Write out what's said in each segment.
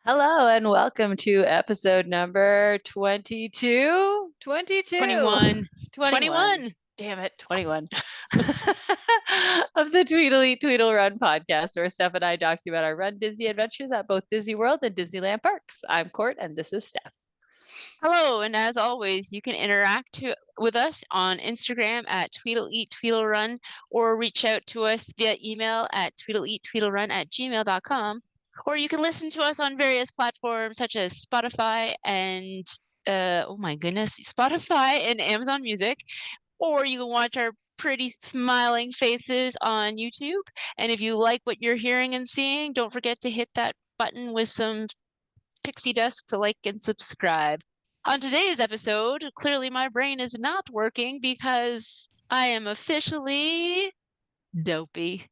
Hello and welcome to episode number 22. 22. 21. 21. 21. Damn it, 21. Of the Tweedle Run podcast, where Steph and I document our Run Disney adventures at both Disney World and Disneyland parks. I'm Court and this is Steph. Hello, and as always, you can with us on Instagram at TweedleEatTweedleRun or reach out to us via email at tweedleeattweedlerun@gmail.com. Or you can listen to us on various platforms such as Spotify and oh my goodness, Spotify and Amazon Music. Or you can watch our pretty smiling faces on YouTube. And if you like what you're hearing and seeing, don't forget to hit that button with some pixie dust to like and subscribe. On today's episode, clearly my brain is not working because I am officially dopey.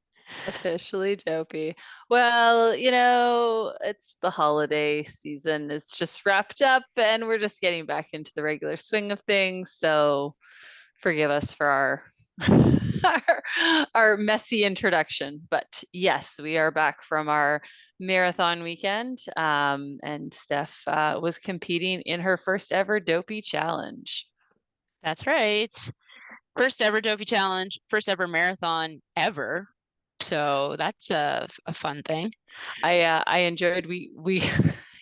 Officially dopey. Well, it's the holiday season. It's just wrapped up and we're just getting back into the regular swing of things. So forgive us for our messy introduction. But yes, we are back from our marathon weekend. And Steph was competing in her first ever dopey challenge. That's right. First ever dopey challenge, first ever marathon ever. So that's a fun thing. I enjoyed we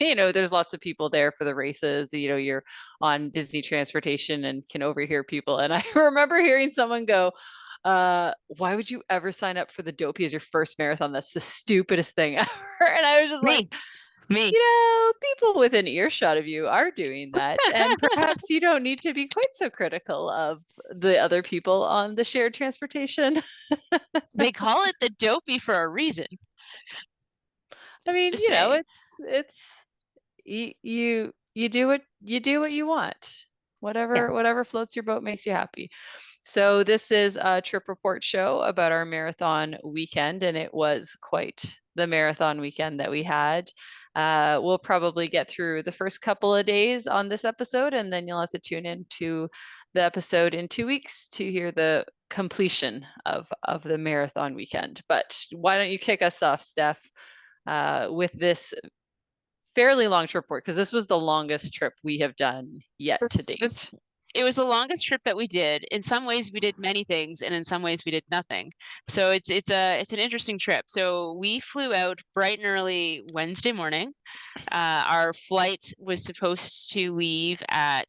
there's lots of people there for the races. You're on Disney transportation and can overhear people. And I remember hearing someone go, why would you ever sign up for the dopey as your first marathon? That's the stupidest thing ever. And I was just like, Me, me. people within earshot of you are doing that. And perhaps you don't need to be quite so critical of the other people on the shared transportation. They call it the dopey for a reason. I mean, Just saying. it's you do what you want. Yeah, Whatever floats your boat makes you happy. So this is a trip report show about our marathon weekend, and it was quite the marathon weekend that we had. We'll probably get through the first couple of days on this episode, and then you'll have to tune in to the episode in 2 weeks to hear the completion of the marathon weekend. But why don't you kick us off, Steph, with this fairly long trip report, because this was the longest trip we have done yet to this date. this it was the longest trip that we did. In some ways, we did many things, and in some ways, we did nothing. So it's an interesting trip. So we flew out bright and early Wednesday morning. Our flight was supposed to leave at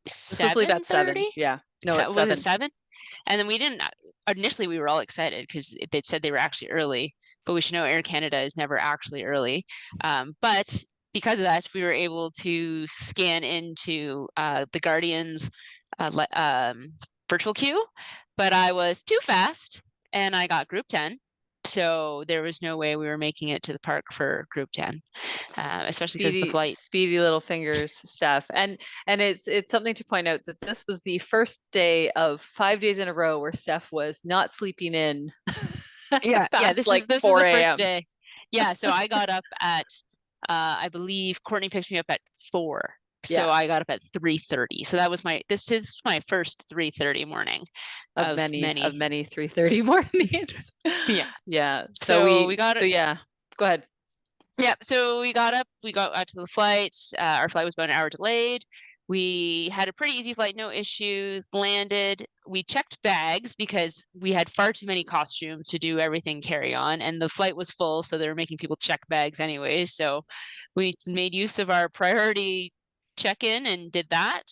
This was leave at 7. 7:30. Yeah. No, So at was it 7. 7? And then we didn't. Initially, we were all excited because they said they were actually early, but we should know Air Canada is never actually early. But because of that, we were able to scan into the Guardian's virtual queue, but I was too fast and I got group 10. So there was no way we were making it to the park for group 10, especially because the flight. Speedy little fingers stuff. And it's something to point out that this was the first day of 5 days in a row where Steph was not sleeping in Yeah, past this is like this is the 4 first a.m. day. Yeah, so I got up at I believe Courtney picked me up at 4. So Yeah, I got up at 3:30. So that was this is my first 3:30 morning of of many many. 3:30 mornings. Yeah. Yeah. So So we we got so it. yeah, go ahead. Yeah, so we got up, we got out to the flight. Our flight was about an hour delayed. We had a pretty easy flight, no issues, landed. We checked bags because we had far too many costumes to do everything carry on, and the flight was full, so they were making people check bags anyway. So we made use of our priority check-in and did that.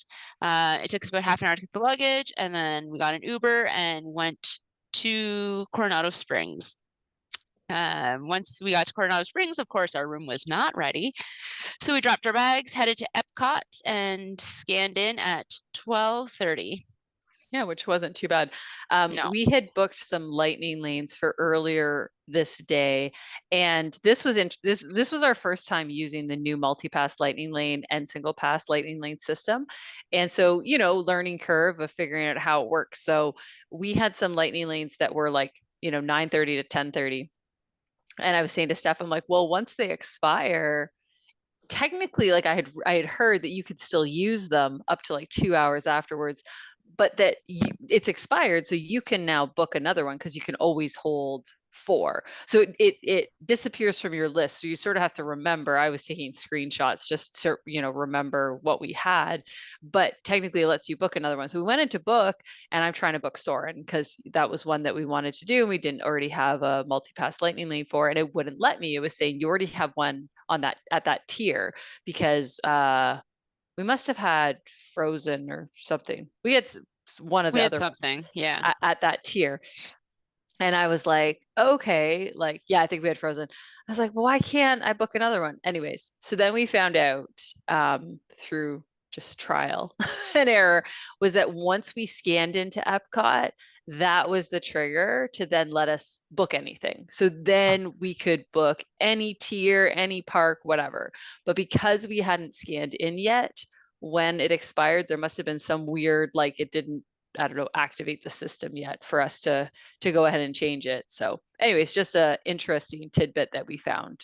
It took us about half an hour to get the luggage, and then we got an Uber and went to Coronado Springs. Once we got to Coronado Springs, of course, our room was not ready. So we dropped our bags, headed to Epcot, and scanned in at 12:30. Yeah, which wasn't too bad. No. We had booked some lightning lanes for earlier this day, and this was our first time using the new multi-pass lightning lane and single pass lightning lane system. And so, learning curve of figuring out how it works. So we had some lightning lanes that were like, 9:30 to 10:30. And I was saying to Steph, I'm like, well, once they expire, technically, like I had heard that you could still use them up to like 2 hours afterwards, but that it's expired, so you can now book another one because you can always hold four. So it disappears from your list. So you sort of have to remember. I was taking screenshots just to remember what we had, but technically it lets you book another one. So we went into book, and I'm trying to book Soren because that was one that we wanted to do, and we didn't already have a multi-pass lightning lane for, and it wouldn't let me. It was saying you already have one on that at that tier because we must have had Frozen or something. We had one of We the had other ones something, yeah. at that tier. And I was like, okay, like, yeah, I think we had Frozen. I was like, well, why can't I book another one? Anyways, so then we found out through just trial and error was that once we scanned into Epcot, that was the trigger to then let us book anything. So then we could book any tier, any park, whatever. But because we hadn't scanned in yet, when it expired, there must have been some weird, like it didn't, I don't know, activate the system yet for us to go ahead and change it. So anyways, just a interesting tidbit that we found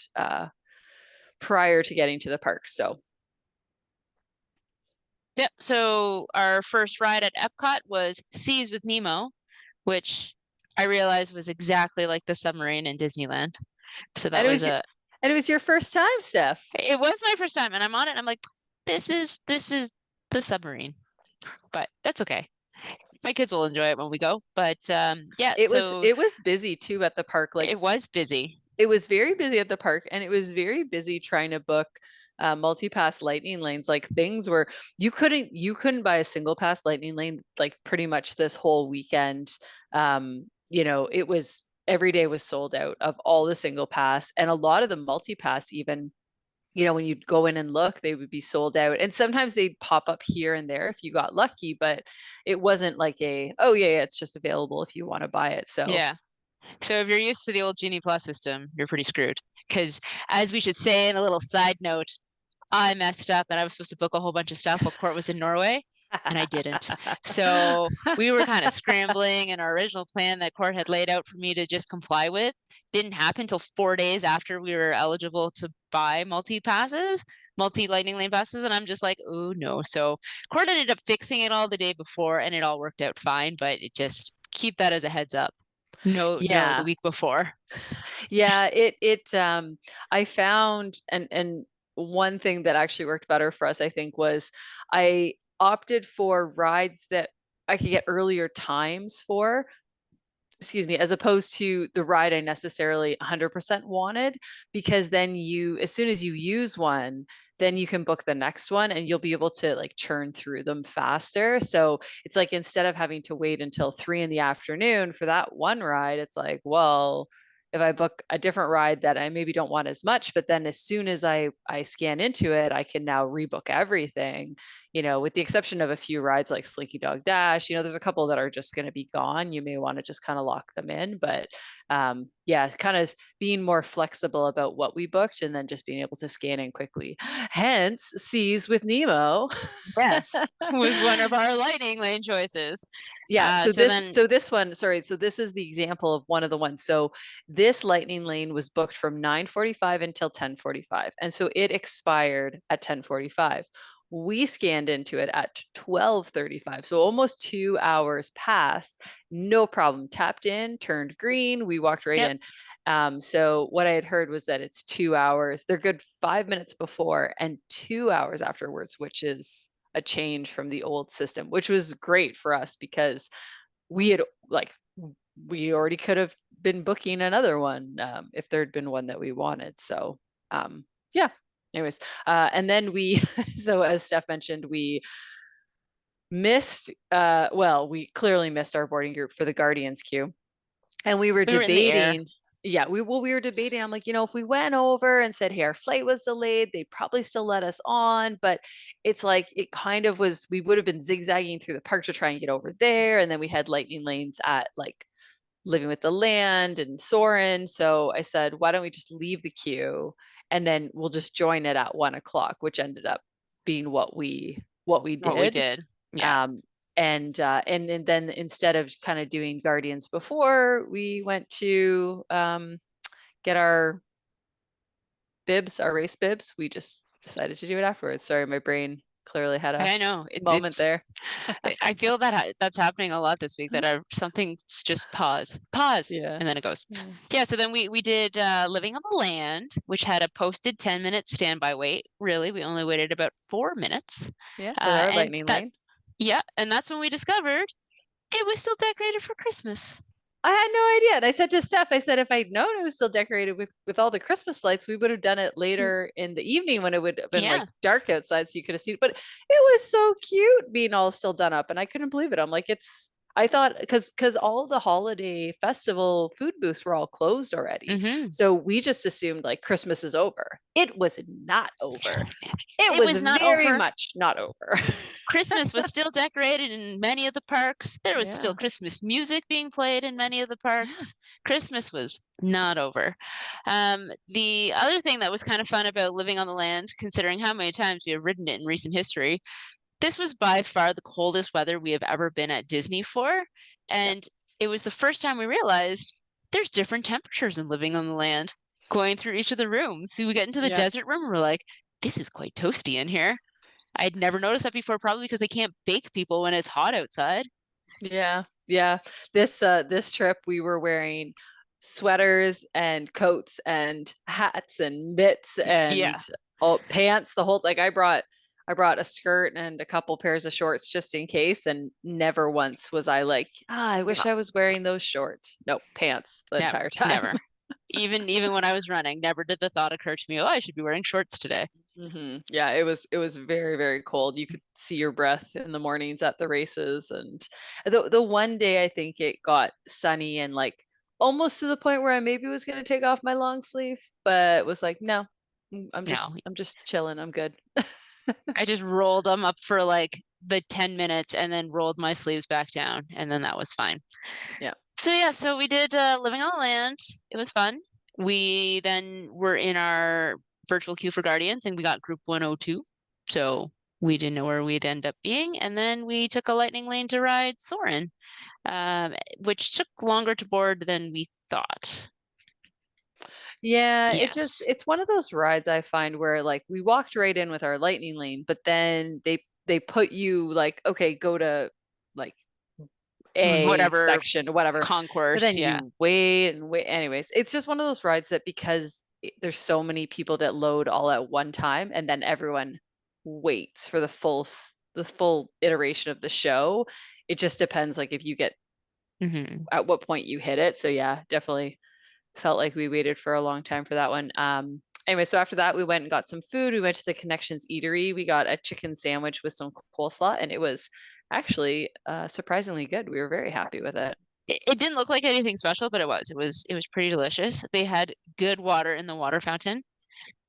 prior to getting to the park. So Yep. So our first ride at Epcot was Seas with Nemo, which I realized was exactly like the submarine in Disneyland. So that and was it was your first time, Steph. it was my first time, and I'm on it and I'm like, this is the submarine. But that's okay. My kids will enjoy it when we go. But yeah, so It was busy too at the park. Like it was busy. it was very busy at the park, and it was very busy trying to book multi-pass lightning lanes. Like things were, you couldn't buy a single pass lightning lane like pretty much this whole weekend. It was every day was sold out of all the single pass, and a lot of the multi-pass even, when you'd go in and look, they would be sold out. And sometimes they'd pop up here and there if you got lucky, but it wasn't like oh yeah, it's just available if you want to buy it. So Yeah. So if you're used to the old Genie Plus system, you're pretty screwed. Because as we should say in a little side note, I messed up and I was supposed to book a whole bunch of stuff while Court was in Norway, and I didn't. So we were kind of scrambling, and our original plan that Court had laid out for me to just comply with didn't happen until 4 days after we were eligible to buy multi lightning lane passes. And I'm just like, oh no. So Court ended up fixing it all the day before, and it all worked out fine. But it just keep that as a heads up. No, the yeah. week before. Yeah, I found, and one thing that actually worked better for us, I think, was I opted for rides that I could get earlier times for, excuse me, as opposed to the ride I necessarily 100% wanted, because then as soon as you use one, then you can book the next one and you'll be able to like churn through them faster. So it's like instead of having to wait until 3 in the afternoon for that one ride, it's like, well, if I book a different ride that I maybe don't want as much, but then as soon as I scan into it, I can now rebook everything, with the exception of a few rides like Slinky Dog Dash. There's a couple that are just going to be gone. You may want to just kind of lock them in, but yeah, kind of being more flexible about what we booked and then just being able to scan in quickly. Hence, Seas with Nemo. Yes, was one of our lightning lane choices. Yeah, so So this then, so this one, sorry, so this is the example of one of the ones. So this lightning lane was booked from 9:45 until 10:45. And so it expired at 10:45. We scanned into it at 12:35. So almost 2 hours passed. No problem. Tapped in, turned green, we walked right yep, in. So what I had heard was that it's 2 hours. They're good 5 minutes before and 2 hours afterwards, which is a change from the old system, which was great for us because we had like we already could have been booking another one if there had been one that we wanted. So yeah. Anyways, and then so as Steph mentioned, we missed. Well, we clearly missed our boarding group for the Guardians queue, and we were we were in the air. debating. Yeah, we were debating. I'm like, if we went over and said, hey, our flight was delayed, they'd probably still let us on. But it's like it kind of was, we would have been zigzagging through the park to try and get over there. And then we had lightning lanes at like Living with the Land and Soren. So I said, why don't we just leave the queue and then we'll just join it at 1 o'clock, which ended up being what we What we did. did. Yeah. Um, and then instead of kind of doing Guardians before, we went to get our race bibs. We just decided to do it afterwards. Sorry, my brain clearly had a I know moment there. I feel that that's happening a lot this week, that something's just pause, Yeah. and then it goes. Yeah. Yeah, so then we did Living on the Land, which had a posted 10-minute standby wait. Really, we only waited about 4 minutes. Yeah, with our And lightning that lane. Yeah, and that's when we discovered it was still decorated for Christmas. I had no idea. And I said to Steph, I said if I'd known it was still decorated with all the Christmas lights, we would have done it Mm, later in the evening when it would have been like yeah. dark outside so you could have seen it. But it was so cute being all still done up. And I couldn't believe it. I'm like, I thought because all the holiday festival food booths were all closed already. Hmm. So we just assumed like Christmas is over. It was not over. It It was was not very over. much not over. Christmas was still decorated in many of the parks. There was Yeah. still Christmas music being played in many of the parks. Christmas was not over. The other thing that was kind of fun about Living on the Land, considering how many times we have ridden it in recent history, this was by far the coldest weather we have ever been at Disney for. Yeah. And it was the first time we realized there's different temperatures in Living on the Land. Going through each of the rooms, so we get into the Yeah. desert room, and we're like, this is quite toasty in here. I'd never noticed that before, probably because they can't bake people when it's hot outside. Yeah, yeah. This trip we were wearing sweaters and coats and hats and mitts and Yeah. all pants, the whole like I brought a skirt and a couple pairs of shorts just in case, and never once was I like, I No, wish I was wearing those shorts. No, pants the never, entire time. never. Even when I was running, never did the thought occur to me, oh, I should be wearing shorts today. Yeah, it was very, very cold. You could see your breath in the mornings at the races. And the one day I think it got sunny and like almost to the point where I maybe was gonna take off my long sleeve, but was like, no, I'm No, just I'm just chilling. I'm good. I just rolled them up for like the 10 minutes and then rolled my sleeves back down, and then that was fine. Yeah. So yeah, so we did Living on the Land. It was fun. We then were in our virtual queue for Guardians, and we got group 102. So we didn't know where we'd end up being. And then we took a lightning lane to ride Soarin', which took longer to board than we thought. Yeah, Yes. it's one of those rides I find where like we walked right in with our lightning lane, but then they put you like, okay, go to like A Whatever section or whatever. But concourse, then yeah. you wait and wait. Anyways, it's just one of those rides that because there's so many people that load all at one time, and then everyone waits for the full iteration of the show. It just depends, like if you get Hmm. at what point you hit it. So yeah, definitely felt like we waited for a long time for that one. Anyway, so after that, we went and got some food. We went to the Connections Eatery. We got a chicken sandwich with some coleslaw, and it was actually surprisingly good. We were very happy with it. It didn't look like anything special, but it was pretty delicious. They had good water in the water fountain,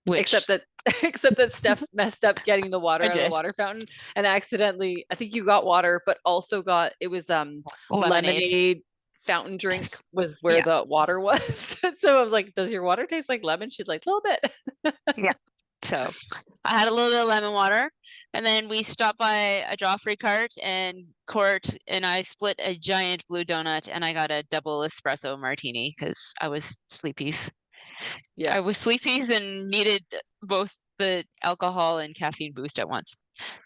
which Except that except that Steph messed up getting the water I out of the did. water fountain and accidentally, I think you got water, but also got it was Lemonade. lemonade fountain drink Yes. was where Yeah. the water was. So I was like, "Does your water taste like lemon?" She's like, "A little bit." Yeah. So I had a little bit of lemon water, and then we stopped by a Joffrey cart, and Court and I split a giant blue donut, and I got a double espresso martini because I was sleepies. Yeah. I was sleepies and needed both the alcohol and caffeine boost at once.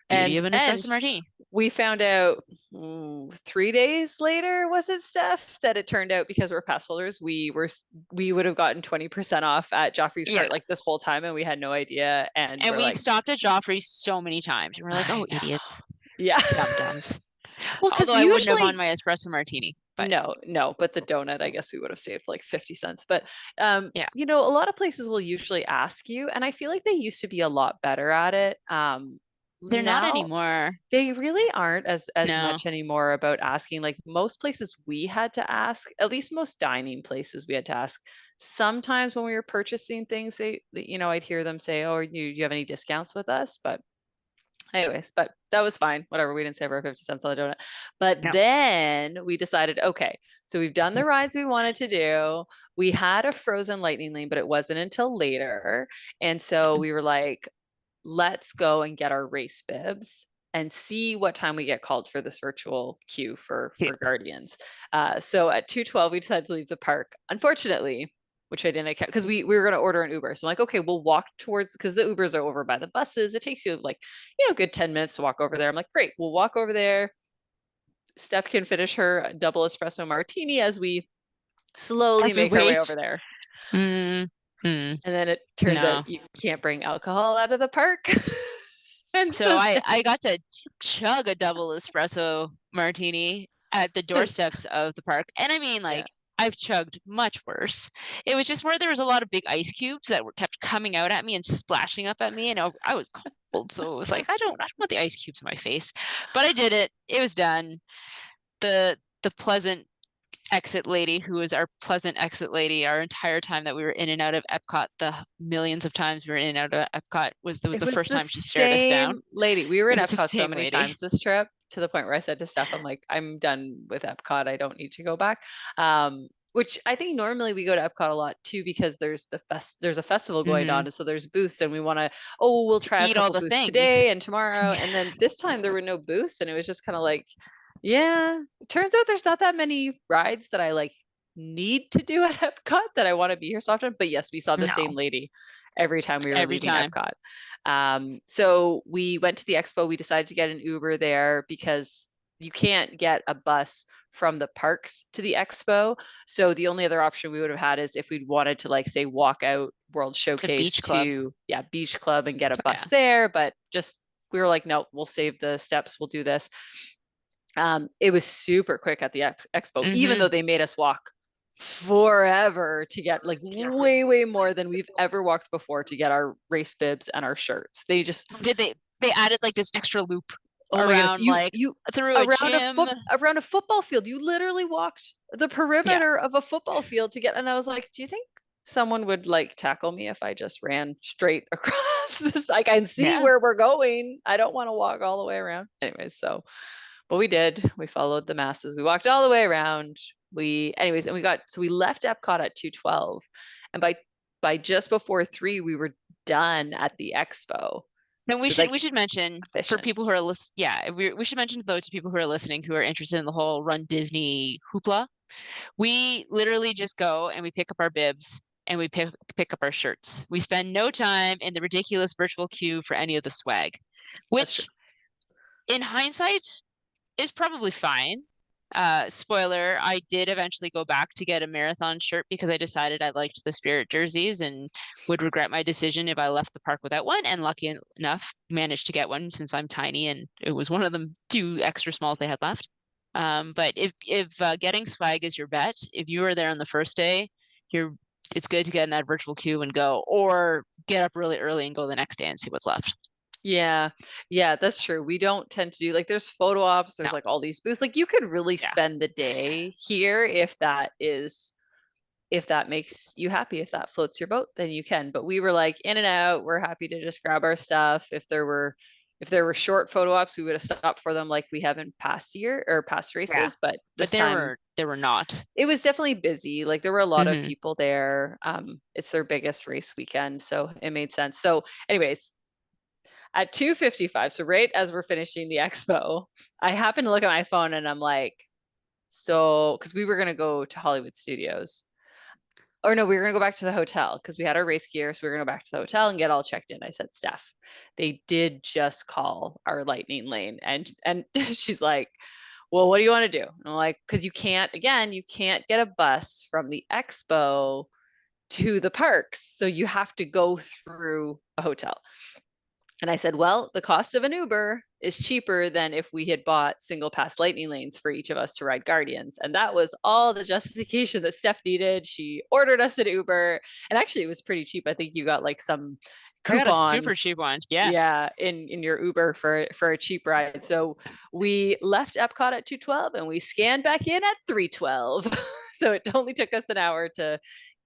Beauty of an And espresso martini. we found out 3 days later, was it, Steph, that it turned out because we're pass holders, we would have gotten 20% off at Joffrey's Yeah. cart like this whole time, and we had no idea. And And we're we like, stopped at Joffrey's so many times, and we're like, I oh, know. idiots, Yeah. dum-dums. Well, because Although I wouldn't have on usually my espresso martini, but no, no, but the donut, I guess we would have saved like 50 cents. But yeah, a lot of places will usually ask you, and I feel like they used to be a lot better at it. they're not Now anymore. they really aren't as No, much anymore about asking. Like most places we had to ask, at least most dining places we had to ask. Sometimes when we were purchasing things, I'd hear them say, "Oh, do you have any discounts with us?" But anyways, but that was fine. Whatever. We didn't save our 50 cents on the donut. But no. then we decided, okay, so we've done the rides we wanted to do. We had a frozen lightning lane, but it wasn't until later. And so we were like, let's go and get our race bibs and see what time we get called for this virtual queue for Yeah. Guardians. So at 2:12, we decided to leave the park. Unfortunately, which I didn't account because we were going to order an Uber. So I'm like, okay, we'll walk towards because the Ubers are over by the buses. It takes you like, good 10 minutes to walk over there. I'm like, great, we'll walk over there. Steph can finish her double espresso martini as we slowly As we make our way over wait. there. Mm, mm, And then it turns no. out you can't bring alcohol out of the park. And So so I got to chug a double espresso martini at the doorsteps of the park. And I mean, yeah. like, I've chugged much worse. It was just where there was a lot of big ice cubes that were kept coming out at me and splashing up at me, and I was cold, so it was like I don't want the ice cubes in my face. But I did it. It was done. The pleasant exit lady, who was our pleasant exit lady our entire time that we were in and out of Epcot, the millions of times we were in and out of Epcot, was It the was first the time she stared us down. same lady. We were in It was the Epcot so same many lady. times this trip to the point where I said to Steph, I'm like, I'm done with Epcot. I don't need to go back. Which I think normally we go to Epcot a lot too because there's a festival going on, Hmm. and so there's booths, and we want to, oh, we'll try a Eat all couple the booths things. today and tomorrow, and then this time there were no booths, and it was just kind of like, yeah. It turns out there's not that many rides that I like need to do at Epcot that I want to be here so often. But yes, we saw the same No, lady every time we were every leaving time. Epcot. So we went to the expo. We decided to get an Uber there because you can't get a bus from the parks to the expo. So the only other option we would have had is if we'd wanted to, like, say, walk out World To Showcase Beach Club. to, yeah, Beach Club and get a Oh, bus yeah. there. But just, we were like, no, we'll save the steps. We'll do this. It was super quick at the expo, even Hmm. though they made us walk forever to get like way, way more than we've ever walked before to get our race bibs and our shirts. They just, Did they added like this extra loop oh my goodness, around, you like, you through a gym? around a football field, you literally walked the Yeah. perimeter of a football field to get, and I was like, do you think someone would like tackle me if I just ran straight across this? Like, I can see Yeah. where we're going. I don't want to walk all the way around. Anyways, so but we did. We followed the masses. We walked all the way around. Anyways, and we left Epcot at 2:12, and by just before 3, we were done at the expo. And So like we should mention for efficient. people who are yeah, we should mention though to people who are listening who are interested in the whole Run Disney hoopla. We literally just go and we pick up our bibs and we pick up our shirts. We spend no time in the ridiculous virtual queue for any of the swag, That's true. which in hindsight is probably fine. Spoiler, I did eventually go back to get a marathon shirt because I decided I liked the Spirit jerseys and would regret my decision if I left the park without one. And lucky enough, managed to get one since I'm tiny and it was one of the few extra smalls they had left. But if getting swag is your bet, if you were there on the first day, you're it's good to get in that virtual queue and go, or get up really early and go the next day and see what's left. Yeah. Yeah, that's true. We don't tend to do like there's photo ops, No, there's like all these booths. Like you could really yeah, spend the day here if that makes you happy, if that floats your boat, then you can. But we were like in and out. We're happy to just grab our stuff. If there were short photo ops, we would have stopped for them like we have in past year or past yeah. races. But But this time there were not. it was definitely busy. Like there were a lot of Hmm. people there. It's their biggest race weekend, so it made sense. So, anyways, at 2:55, so right as we're finishing the expo, I happen to look at my phone and I'm like, so because we were gonna go to Hollywood Studios, or no, we were gonna go back to the hotel because we had our race gear. So we were gonna go back to the hotel and get all checked in. I said, Steph, they did just call our lightning lane. And she's like, well, what do you want to do? And I'm like, because you can't get a bus from the expo to the parks. So you have to go through a hotel. And I said, well, the cost of an Uber is cheaper than if we had bought single pass lightning lanes for each of us to ride Guardians. And that was all the justification that Steph needed. She ordered us an Uber. And actually, it was pretty cheap. I think you got like some I got a coupon, super cheap one. Yeah. yeah, in your Uber for a cheap ride. So we left Epcot at 2:12 and we scanned back in at 3:12. So it only took us an hour to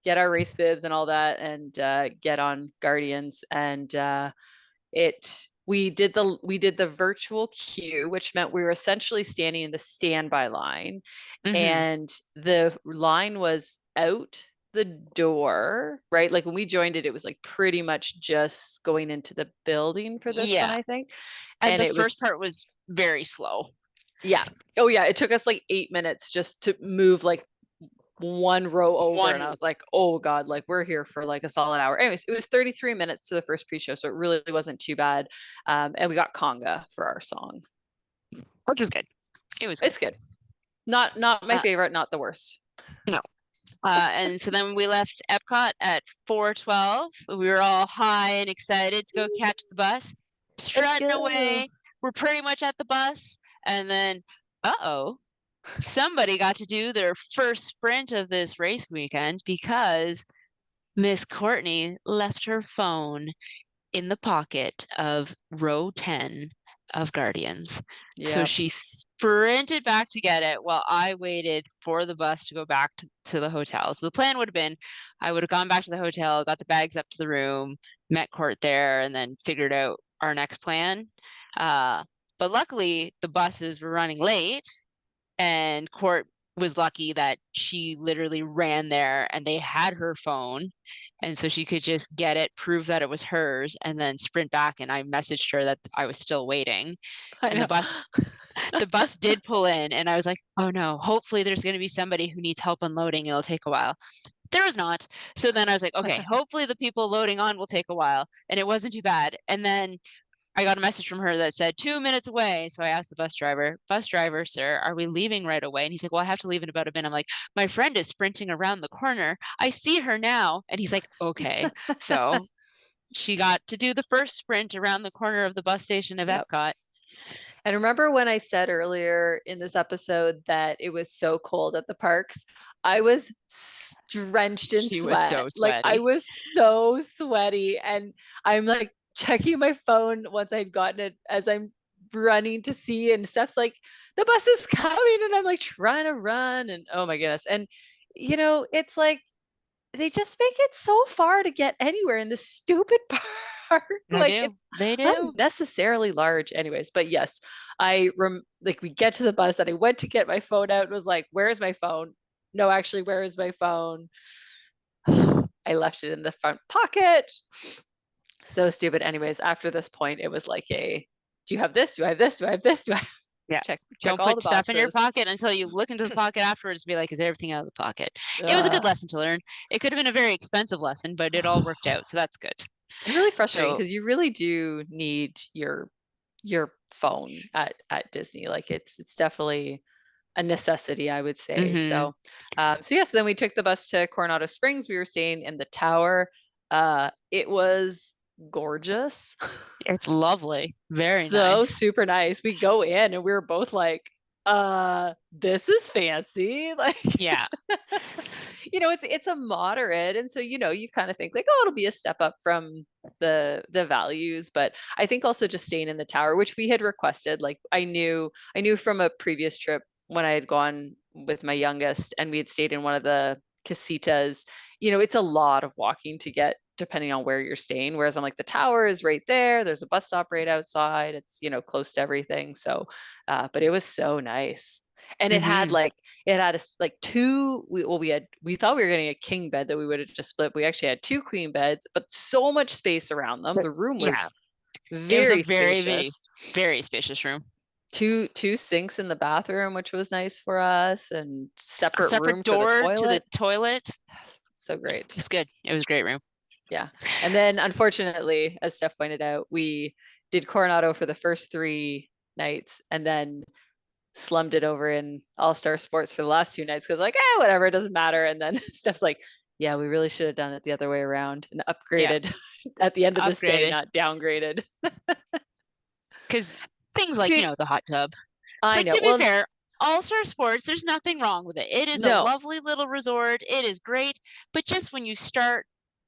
get our race bibs and all that and get on Guardians. And it we did the virtual queue, which meant we were essentially standing in the standby line, Hmm. and the line was out the door, right? Like when we joined it, it was like pretty much just going into the building for this one, Yeah. I think. And And the it first was, part was very slow. yeah. Oh yeah, it took us like 8 minutes just to move like one row over, and I One. was like, oh God, like we're here for like a solid hour. Anyways, it was 33 minutes to the first pre-show, so it really wasn't too bad. And we got conga for our song. Which was good. It was good. It's good. Not my Uh, favorite, not the worst. no. And so then we left Epcot at 4:12. We were all high and excited to go catch the bus. Let's Strutting go. away. We're pretty much at the bus. And then, uh-oh, somebody got to do their first sprint of this race weekend because Miss Courtney left her phone in the pocket of row 10 of Guardians. So Yep. she sprinted back to get it while I waited for the bus to go back to the hotel. So the plan would have been I would have gone back to the hotel, got the bags up to the room, met Court there, and then figured out our next plan. But luckily, the buses were running late, and Court was lucky that she literally ran there and they had her phone. And so she could just get it, prove that it was hers, and then sprint back. And I messaged her that I was still waiting. I And know. the bus did pull in, and I was like, oh no, hopefully there's going to be somebody who needs help unloading. It'll take a while. There was not. So then I was like, okay, hopefully the people loading on will take a while. And it wasn't too bad. And then I got a message from her that said 2 minutes away. So I asked the bus driver, sir, are we leaving right away? And he's like, well, I have to leave in about a minute. I'm like, my friend is sprinting around the corner. I see her now. And he's like, okay. So she got to do the first sprint around the corner of the bus station of Yep. Epcot. And remember when I said earlier in this episode that it was so cold at the parks? I was drenched in She was sweat. so Like I sweaty. was so sweaty. And I'm like checking my phone once I'd gotten it as I'm running to see, and Steph's like, the bus is coming. And I'm like trying to run. And oh my goodness. And it's like they just make it so far to get anywhere in this stupid park. They Like do. it's They do. unnecessarily large anyways. But yes, like we get to the bus and I went to get my phone out and was like, where's my phone? No, actually, where is my phone? I left it in the front pocket. So stupid. Anyways, after this point, it was like do you have this? Do I have this? Do I have this? Do I Yeah. check Don't all put the stuff in your boxes? pocket until you look into the pocket afterwards and be like, is everything out of the pocket? It was a good Ugh. lesson to learn. It could have been a very expensive lesson, but it all worked out. So that's good. And really frustrating So, because you really do need your phone at Disney. Like it's definitely a necessity, I would say. hmm So yes, then we took the bus to Coronado Springs. We were staying in the tower. It was gorgeous. it's lovely. Very So nice. super nice. We go in and we were both like, this is fancy. Like, Yeah. it's a moderate. And so, you kind of think like, oh, it'll be a step up from the values. But I think also just staying in the tower, which we had requested, like I knew from a previous trip when I had gone with my youngest and we had stayed in one of the casitas, it's a lot of walking to get depending on where you're staying. Whereas I'm like, the tower is right there. There's a bus stop right outside. It's, close to everything. So, but it was so nice. And hmm it had like two, we thought we were getting a king bed that we would have just split. We actually had two queen beds, but so much space around them. The room Yeah. was It was a very very, very, spacious. very spacious room. Two sinks in the bathroom, which was nice for us, and A separate separate room for the door to the toilet. toilet. So great. It's good. It was a great room. Yeah. And then unfortunately, as Steph pointed out, we did Coronado for the first 3 nights and then slummed it over in All Star Sports for the last 2 nights because like, whatever, it doesn't matter. And then Steph's like, yeah, we really should have done it the other way around and Yeah. upgraded at the end of the stay, Upgraded. not downgraded. Because things like, To the hot tub. I Like, know. to be Well, fair, All Star Sports, there's nothing wrong with it. It is a no, lovely little resort. It is great. But just when you start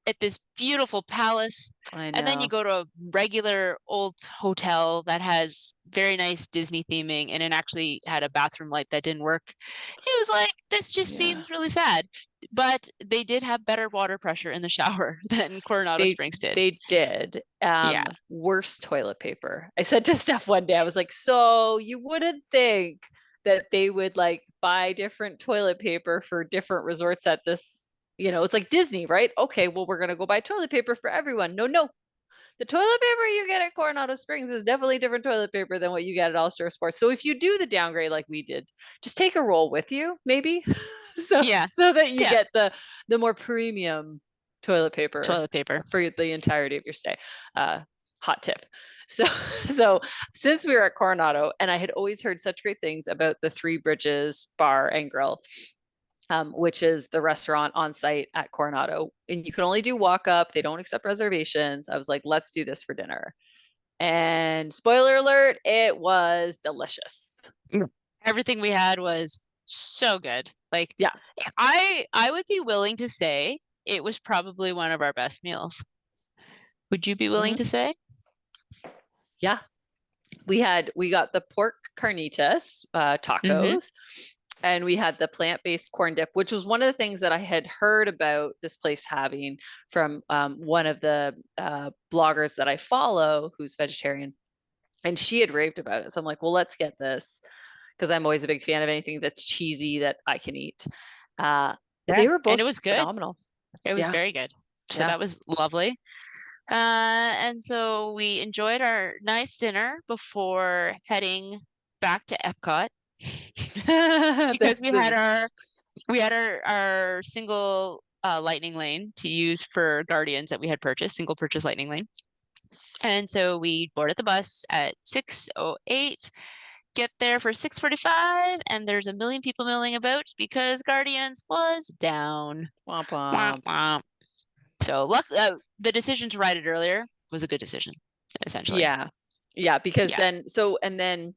at this beautiful palace I and then you know. go to a regular old hotel that has very nice Disney theming and it actually had a bathroom light that didn't work, it was like, this just Yeah. seems really sad. But they did have better water pressure in the shower than Coronado They Springs did. they did. Yeah. Worst toilet paper. I said to Steph one day, I was like, so you wouldn't think that they would like buy different toilet paper for different resorts at this, it's like Disney, right? Okay, well, we're gonna go buy toilet paper for everyone. No, no. the toilet paper you get at Coronado Springs is definitely different toilet paper than what you get at All Star Sports. So if you do the downgrade like we did, just take a roll with you, maybe, so Yeah. so that you Yeah. get the more premium toilet paper Toilet paper. for the entirety of your stay. Hot tip. So so since we were at Coronado, and I had always heard such great things about the Three Bridges Bar and Grill, which is the restaurant on site at Coronado. And you can only do walk up, they don't accept reservations. I was like, let's do this for dinner. And spoiler alert, it was delicious. Everything we had was so good. Like Yeah. I would be willing to say it was probably one of our best meals. Would you be willing Mm-hmm. to say? Yeah. We got the pork carnitas, Mm-hmm. tacos, and we had the plant-based corn dip, which was one of the things that I had heard about this place having from one of the bloggers that I follow who's vegetarian, and she had raved about it. So I'm like, well, let's get this because I'm always a big fan of anything that's cheesy that I can eat. Yeah. They were And both it was good. phenomenal. It was Yeah, very good. So yeah. that was lovely. And so we enjoyed our nice dinner before heading back to Epcot because we had our single lightning lane to use for Guardians that we had purchased, single purchase lightning lane. And so we boarded the bus at 6:08, get there for 6:45, and there's a million people milling about because Guardians was down. Womp Womp womp. womp. So the decision to ride it earlier was a good decision, essentially. Yeah, yeah. Because Yeah. then,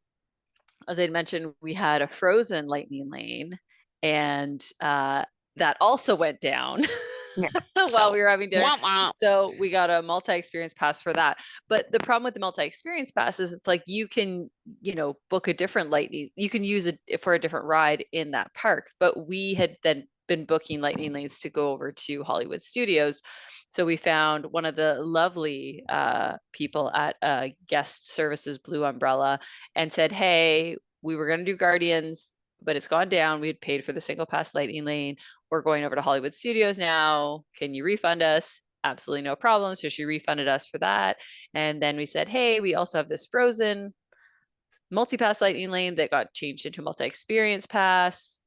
as I'd mentioned, we had a frozen lightning lane, and that also went down Yeah. while So we were having dinner. womp womp. So we got a multi-experience pass for that. But the problem with the multi-experience pass is it's like you can, book a different lightning. You can use it for a different ride in that park. But we had then been booking lightning lanes to go over to Hollywood Studios. So we found one of the lovely people at Guest Services Blue Umbrella and said, hey, we were going to do Guardians, but it's gone down. We had paid for the single pass lightning lane. We're going over to Hollywood Studios now. Can you refund us? Absolutely no problem. So she refunded us for that. And then we said, hey, we also have this frozen multi-pass lightning lane that got changed into multi-experience pass,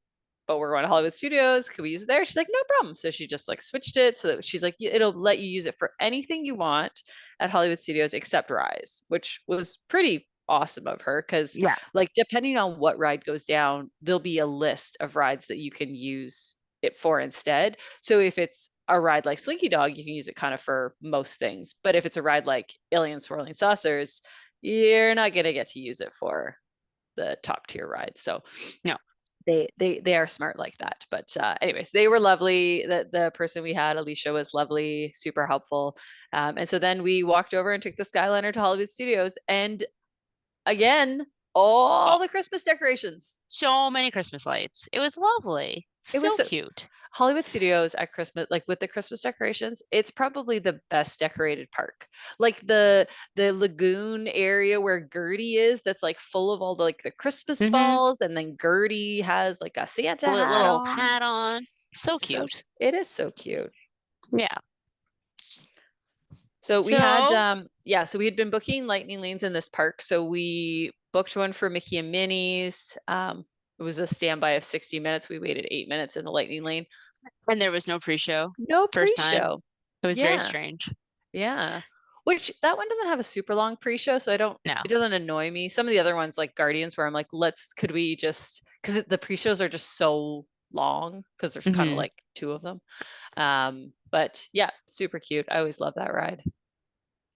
but we're going to Hollywood Studios. Could we use it there? She's like, no problem. So she just like switched it so that she's like, it'll let you use it for anything you want at Hollywood Studios except Rise, which was pretty awesome of her because Yeah. like depending on what ride goes down, there'll be a list of rides that you can use it for instead. So if it's a ride like Slinky Dog, you can use it kind of for most things. But if it's a ride like Alien Swirling Saucers, you're not going to get to use it for the top tier ride. So No. they are smart like that. But anyways, they were lovely. The person we had, Alicia, was lovely, super helpful. And so then we walked over and took the Skyliner to Hollywood Studios, and again, Oh, all the Christmas decorations. so many Christmas lights. It was lovely. It was So so, cute. Hollywood Studios at Christmas, like with the Christmas decorations, it's probably the best decorated park. Like the lagoon area where Gertie is, that's like full of all the Christmas Mm-hmm. balls, and then Gertie has like a Santa hat Little on. hat on. So So cute. it is so cute. Yeah. So we had So so we had been booking lightning lanes in this park. So we booked one for Mickey and Minnie's. It was a standby of 60 minutes. We waited 8 minutes in the lightning lane. and there was no pre-show. No First time. pre-show. It was very Yeah. strange. Yeah. Which that one doesn't have a super long pre-show, so No. it doesn't annoy me. Some of the other ones like Guardians where I'm like, could we just, because the pre-shows are just so long because there's kind of Mm-hmm. like two of them. But yeah, super cute. I always love that ride.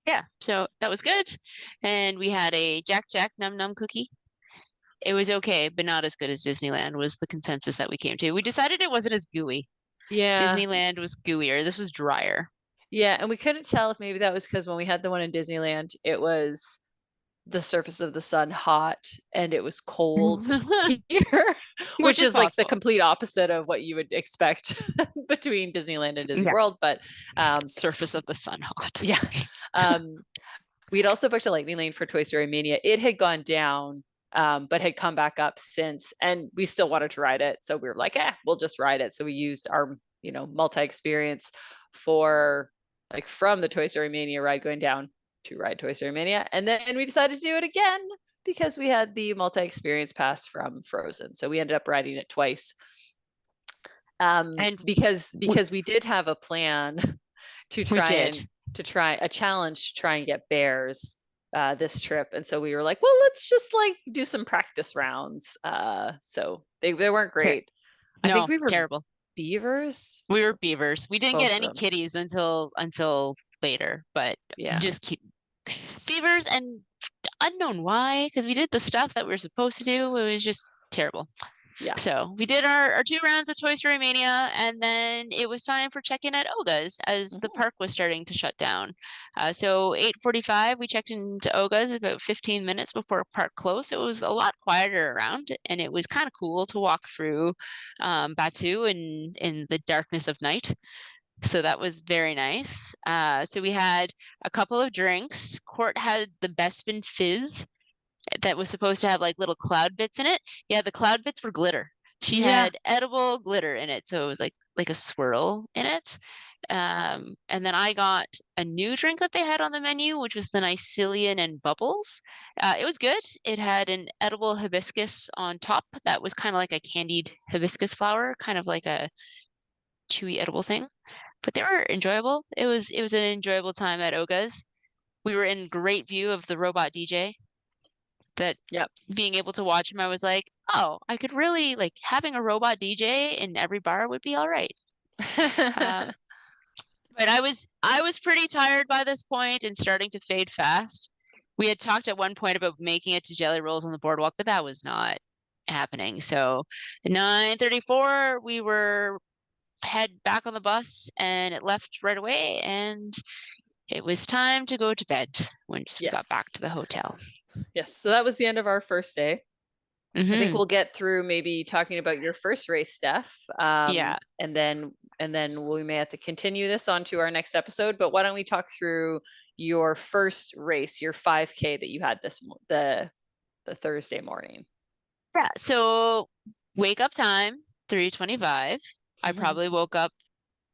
Yeah, so that was good. And we had a Jack Jack Num Num cookie. It was okay, but not as good as Disneyland was the consensus that we came to. We decided it wasn't as gooey. Yeah. Disneyland was gooier. This was drier. Yeah, and we couldn't tell if maybe that was because when we had the one in Disneyland, it was the surface of the sun hot and it was cold here, Which which is is like the possible. complete opposite of what you would expect between Disneyland and Disney Yeah. World. But Surface of the sun hot. yeah, um, we'd also booked a lightning lane for Toy Story Mania. It had gone down, but had come back up since, and we still wanted to ride it. So we were like, we'll just ride it. So we used our, multi experience for like from the Toy Story Mania ride going down to ride Toy Story Mania. And then we decided to do it again because we had the multi-experience pass from Frozen. So we ended up riding it twice. And Because we did have a plan to we try did. a challenge to try and get bears this trip. And so we were like, well, let's just like do some practice rounds. So they weren't great. I think No, we were terrible. beavers, We were beavers. We didn't get both of any them. kitties until later, but Yeah. just keep beavers, and unknown why, because we did the stuff that we were supposed to do. It was just terrible. Yeah. So we did our 2 rounds of Toy Story Mania, and then it was time for check-in at Oga's as the park was starting to shut down. So 8:45, we checked into Oga's about 15 minutes before park closed. It was a lot quieter around, and it was kind of cool to walk through Batu in the darkness of night. So that was very nice. So we had a couple of drinks. Court had the Bespin Fizz that was supposed to have like little cloud bits in it. Yeah, the cloud bits were glitter. She Yeah. had edible glitter in it, so it was like a swirl in it. And then I got a new drink that they had on the menu, which was the Nycelian and Bubbles. It was good. It had an edible hibiscus on top that was kind of like a candied hibiscus flower, kind of like a chewy edible thing. But they were enjoyable. It was an enjoyable time at Oga's. We were in great view of the robot DJ. That Yep. being able to watch him, I was like, oh, I could really like having a robot DJ in every bar would be all right. But I was pretty tired by this point and starting to fade fast. We had talked at one point about making it to Jelly Rolls on the boardwalk, but that was not happening. So at 9:34, we were head back on the bus and it left right away, and it was time to go to bed once we got back to the hotel. Yes. So that was the end of our first day. I think Mm-hmm. we'll get through maybe talking about your first race, Steph. Yeah. And then we may have to continue this on to our next episode. But why don't we talk through your first race, your 5K that you had the Thursday morning? Yeah. So wake up time, 3:25. I probably woke up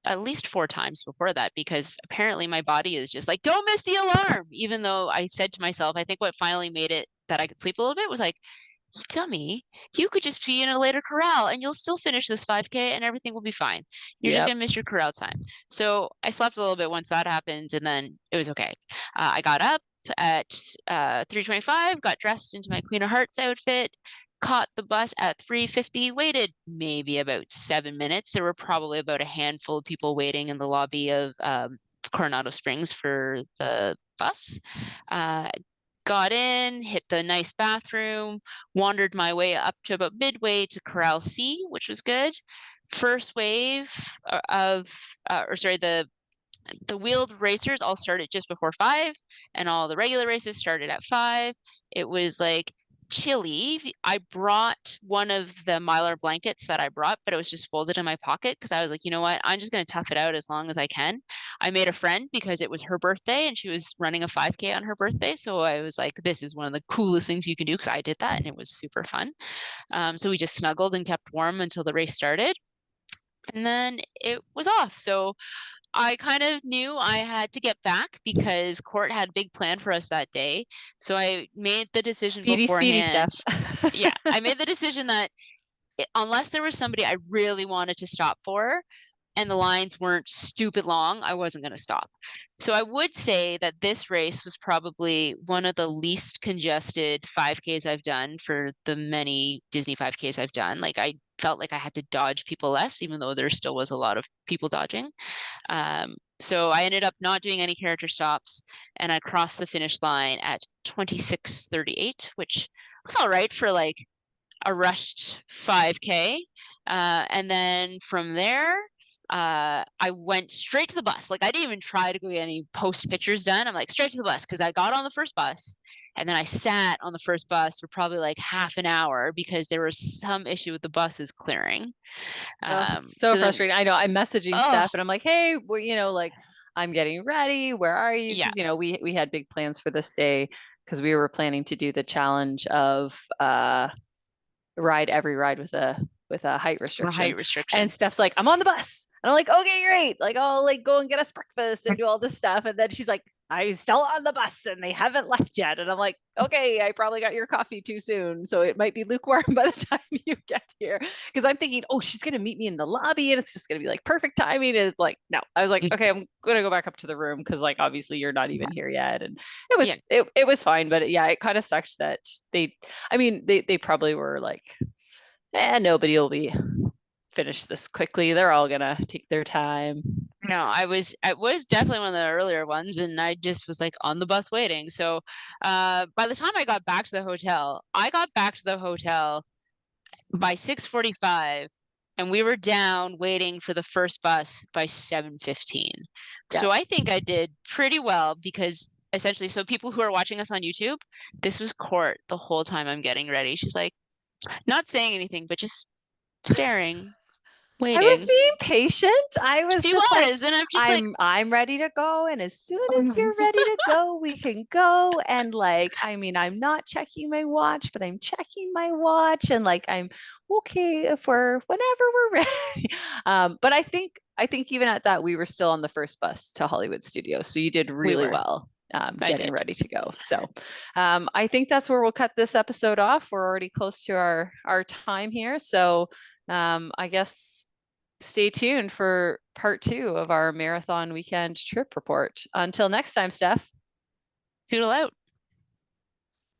at least 4 times before that because apparently my body is just like, don't miss the alarm. Even though I said to myself, I think what finally made it that I could sleep a little bit was like, dummy, you could just be in a later corral and you'll still finish this 5K and everything will be fine. You're just Yep. gonna miss your corral time. So I slept a little bit once that happened, and then it was okay. I got up at 3:25, got dressed into my Queen of Hearts outfit, caught the bus at 3:50, waited maybe about 7 minutes. There were probably about a handful of people waiting in the lobby of Coronado Springs for the bus. Got in, hit the nice bathroom, wandered my way up to about midway to Corral C, which was good. First wave the wheeled racers all started just before 5, and all the regular races started at 5. It was like chilly. I brought one of the Mylar blankets that I brought, but it was just folded in my pocket because I was like, you know what? I'm just going to tough it out as long as I can. I made a friend because it was her birthday and she was running a 5K on her birthday. So I was like, this is one of the coolest things you can do because I did that and it was super fun. So we just snuggled and kept warm until the race started. And then it was off. So I kind of knew I had to get back because Court had a big plan for us that day. So I made the decision Speedy beforehand. Steph. Yeah, I made the decision that unless there was somebody I really wanted to stop for and the lines weren't stupid long, I wasn't going to stop. So I would say that this race was probably one of the least congested 5Ks I've done for the many Disney 5Ks I've done. Like I felt like I had to dodge people less, even though there still was a lot of people dodging. So I ended up not doing any character stops, and I crossed the finish line at 26:38, which was all right for like a rushed 5K. And then from there, I went straight to the bus. Like I didn't even try to go get any post pictures done. I'm like straight to the bus because I got on the first bus and then I sat on the first bus for probably like half an hour because there was some issue with the buses clearing. So So then, frustrating. I know I'm messaging oh, Steph and I'm like, hey, well, like I'm getting ready. Where are you? yeah, Because we had big plans for this day because we were planning to do the challenge of ride every ride with a height the restriction. height restriction. And Steph's like, I'm on the bus. And I'm like, okay, great. Like I'll like go and get us breakfast and do all this stuff. And then she's like, I'm still on the bus and they haven't left yet. And I'm like, okay, I probably got your coffee too soon. So it might be lukewarm by the time you get here. Because I'm thinking, oh, she's going to meet me in the lobby and it's just going to be like perfect timing. And it's like, no, I was like, okay, I'm going to go back up to the room because like obviously you're not even here yet. And Yeah. it was fine. But yeah, it kind of sucked that I mean, they probably were like, nobody will be finish this quickly. They're all going to take their time. No, I was definitely one of the earlier ones, and I just was like on the bus waiting. So by the time I got back to the hotel, I got back to the hotel by 6:45, and we were down waiting for the first bus by 7:15. Yeah. So I think I did pretty well because essentially, so people who are watching us on YouTube, this was Court the whole time I'm getting ready. She's like not saying anything, but just staring, I was waiting. being patient. I was She just like, was, and I'm just like, I'm ready to go. And as soon as you're ready to go, we can go. And like, I mean, I'm not checking my watch, but I'm checking my watch. And like I'm okay if we're whenever we're ready. But I think even at that, we were still on the first bus to Hollywood Studios. So you did we really were. well. I Getting did. ready to go. So I think that's where we'll cut this episode off. We're already close to our time here. So I guess stay tuned for part 2 of our marathon weekend trip report. Until next time, Steph. Toodle out.